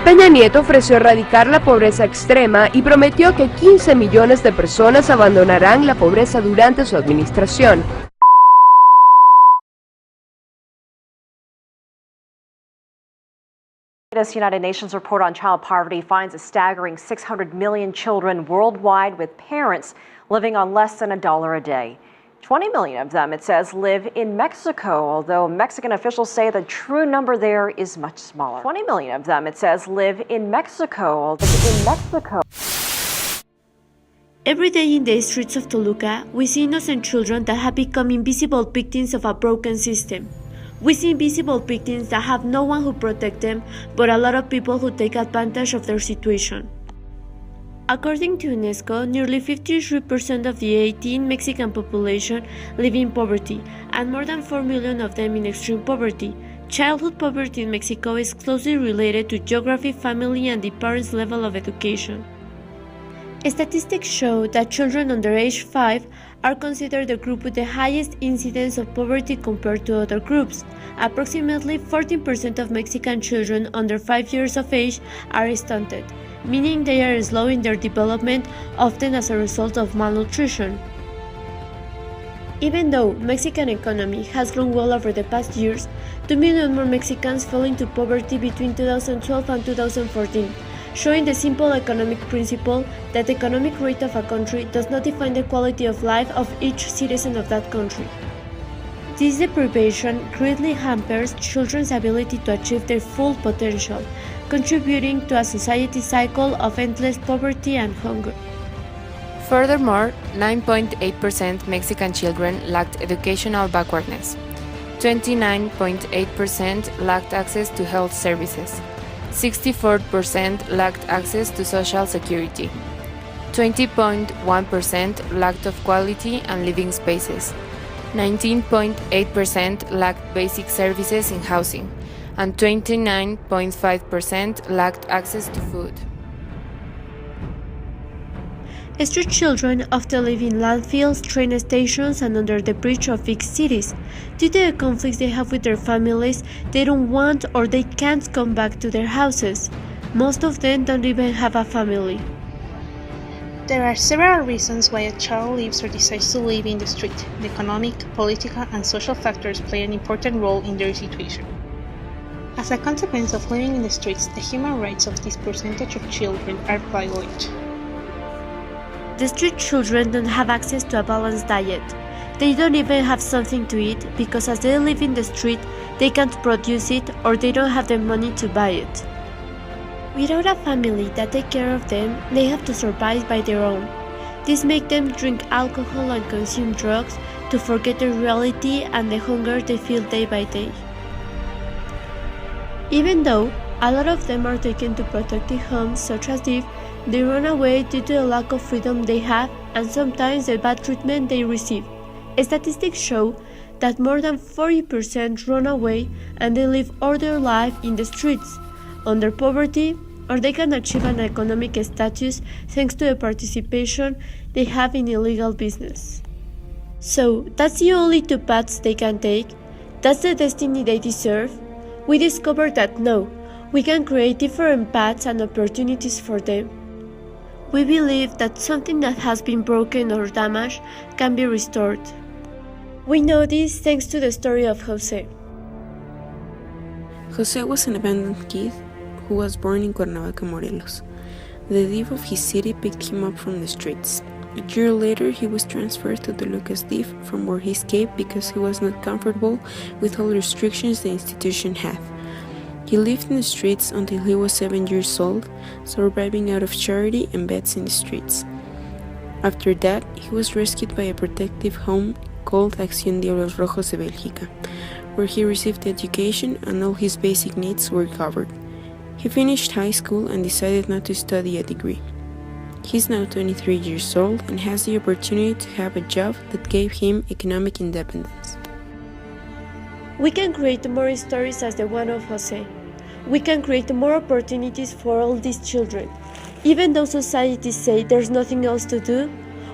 Peña Nieto ofreció erradicar la pobreza extrema y prometió que 15 millones de personas abandonarán la pobreza durante su administración. The United Nations report on child poverty finds a staggering 600 million children worldwide with parents living on less than $1 a day. 20 million of them, it says, live in Mexico, although Mexican officials say the true number there is much smaller. 20 million of them, it says, live in Mexico, Every day in the streets of Toluca, we see innocent children that have become invisible victims of a broken system. We see invisible victims that have no one who protect them, but a lot of people who take advantage of their situation. According to UNESCO, nearly 53% of the 18 Mexican population live in poverty, and more than 4 million of them in extreme poverty. Childhood poverty in Mexico is closely related to geography, family, and the parents' level of education. Statistics show that children under age 5 are considered the group with the highest incidence of poverty compared to other groups. Approximately 14% of Mexican children under 5 years of age are stunted, meaning they are slow in their development, often as a result of malnutrition. Even though Mexican economy has grown well over the past years, 2 million more Mexicans fell into poverty between 2012 and 2014, showing the simple economic principle that the economic rate of a country does not define the quality of life of each citizen of that country. This deprivation greatly hampers children's ability to achieve their full potential, contributing to a society cycle of endless poverty and hunger. Furthermore, 9.8% Mexican children lacked educational backwardness. 29.8% lacked access to health services. 64% lacked access to social security. 20.1% lacked of quality and living spaces. 19.8% lacked basic services in housing, and 29.5% lacked access to food. Street children often live in landfills, train stations, and under the bridge of big cities. Due to the conflicts they have with their families, they don't want or they can't come back to their houses. Most of them don't even have a family. There are several reasons why a child lives or decides to live in the street. The economic, political, and social factors play an important role in their situation. As a consequence of living in the streets, the human rights of this percentage of children are violated. The street children don't have access to a balanced diet. They don't even have something to eat because as they live in the street, they can't produce it or they don't have the money to buy it. Without a family that take care of them, they have to survive by their own. This makes them drink alcohol and consume drugs to forget the reality and the hunger they feel day by day. Even though a lot of them are taken to protected homes such as this, they run away due to the lack of freedom they have and sometimes the bad treatment they receive. Statistics show that more than 40% run away and they live all their life in the streets, under poverty, or they can achieve an economic status thanks to the participation they have in illegal business. So, that's the only two paths they can take? That's the destiny they deserve? We discovered that no, we can create different paths and opportunities for them. We believe that something that has been broken or damaged can be restored. We know this thanks to the story of Jose. Jose was an abandoned kid who was born in Cuernavaca, Morelos. The DIF of his city picked him up from the streets. A year later, he was transferred to the Lucas DIF, from where he escaped because he was not comfortable with all restrictions the institution had. He lived in the streets until he was 7 years old, surviving out of charity and beds in the streets. After that, he was rescued by a protective home called Acción Diablos Rojos de Bélgica, where he received education and all his basic needs were covered. He finished high school and decided not to study a degree. He's now 23 years old and has the opportunity to have a job that gave him economic independence. We can create more stories as the one of Jose. We can create more opportunities for all these children. Even though societies say there's nothing else to do,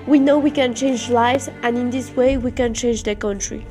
we know we can change lives, and in this way we can change the country.